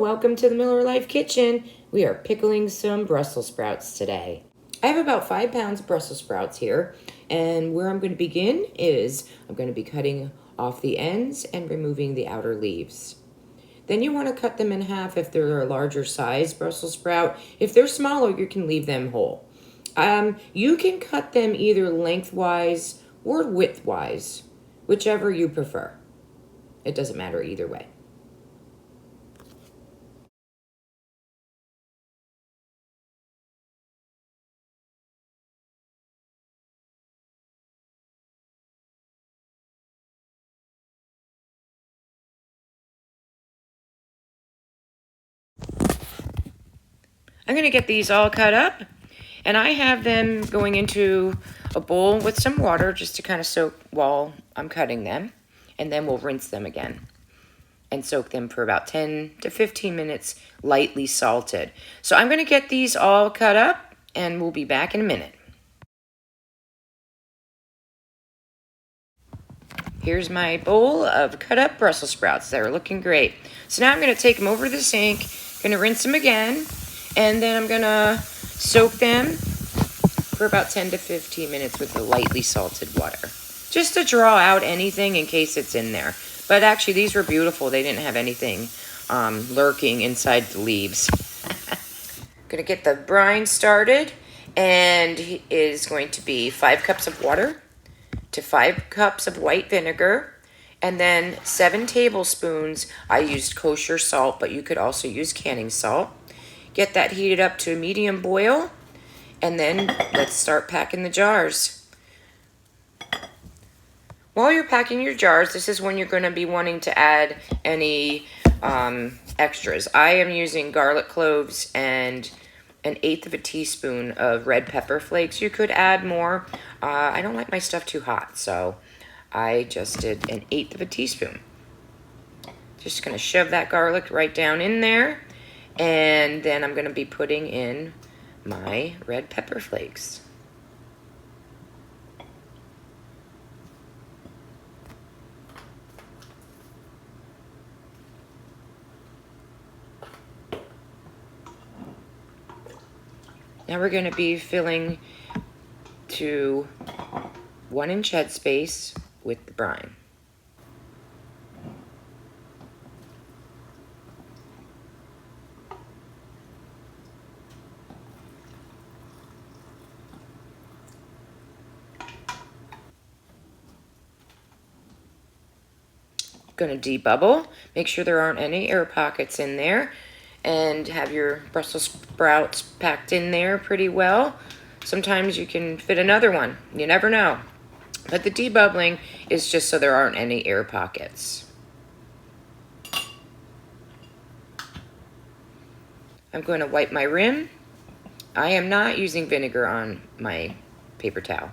welcome to the Miller Life Kitchen. We are pickling some Brussels sprouts today. I have about 5 pounds of Brussels sprouts here, and where I'm going to begin is I'm going to be cutting off the ends and removing the outer leaves. Then you want to cut them in half if they're a larger size Brussels sprout. If they're smaller, you can leave them whole. You can cut them either lengthwise or widthwise, whichever you prefer. It doesn't matter either way. I'm going to get these all cut up, and I have them going into a bowl with some water just to kind of soak while I'm cutting them, and then we'll rinse them again and soak them for about 10 to 15 minutes, lightly salted. So I'm going to get these all cut up, and we'll be back in a minute. Here's my bowl of cut up Brussels sprouts. They're looking great. So now I'm going to take them over to the sink, going to rinse them again, and then I'm going to soak them for about 10 to 15 minutes with the lightly salted water, just to draw out anything in case it's in there. But actually, these were beautiful. They didn't have anything lurking inside the leaves. Going to get the brine started, and it is going to be 5 cups of water to 5 cups of white vinegar, and then 7 tablespoons. I used kosher salt, but you could also use canning salt. Get that heated up to a medium boil, and then let's start packing the jars. While you're packing your jars, this is when you're going to be wanting to add any extras. I am using garlic cloves and 1/8 of a teaspoon of red pepper flakes. You could add more. I don't like my stuff too hot, so I just did 1/8 of a teaspoon. Just going to shove that garlic right down in there, and then I'm going to be putting in my red pepper flakes. Now we're going to be filling to 1 inch head space with the brine. Going to debubble, make sure there aren't any air pockets in there, and have your Brussels sprouts packed in there pretty well. Sometimes you can fit another one, you never know. But the debubbling is just so there aren't any air pockets. I'm going to wipe my rim. I am not using vinegar on my paper towel.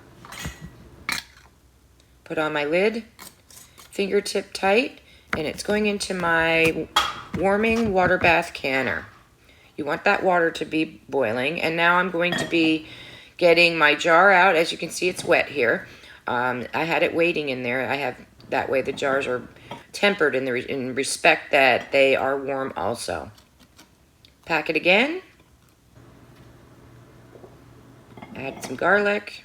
Put on my lid, fingertip tight, and it's going into my warming water bath canner. You want that water to be boiling, and now I'm going to be getting my jar out. As you can see, it's wet here. I had it waiting in there. I have that way the jars are tempered in respect that they are warm also. Pack it again. Add some garlic.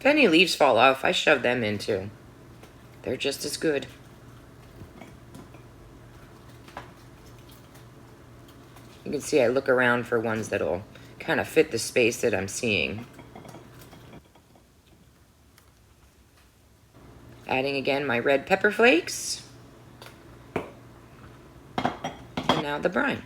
If any leaves fall off, I shove them in too. They're just as good. You can see I look around for ones that'll kind of fit the space that I'm seeing. Adding again my red pepper flakes. And now the brine.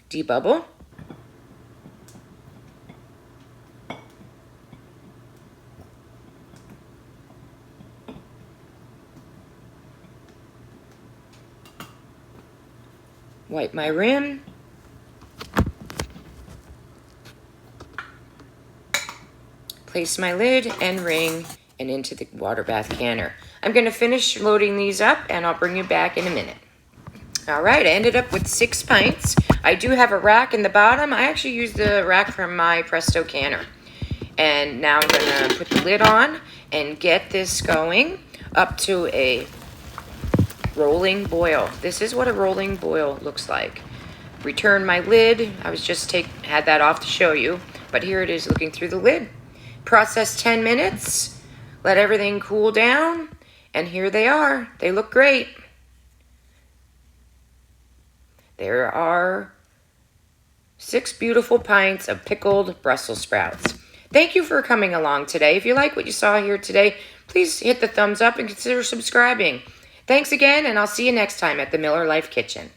Debubble. Wipe my rim. place my lid and ring and into the water bath canner. I'm going to finish loading these up and I'll bring you back in a minute. All right, I ended up with 6 pints. I do have a rack in the bottom. I actually used the rack from my Presto canner. And now I'm going to put the lid on and get this going up to a rolling boil. This is what a rolling boil looks like. Return my lid. I was just had that off to show you, but here it is looking through the lid. Process 10 minutes. Let everything cool down, and here they are. They look great. There are 6 beautiful pints of pickled Brussels sprouts. Thank you for coming along today. If you like what you saw here today, please hit the thumbs up and consider subscribing. Thanks again, and I'll see you next time at the Miller Life Kitchen.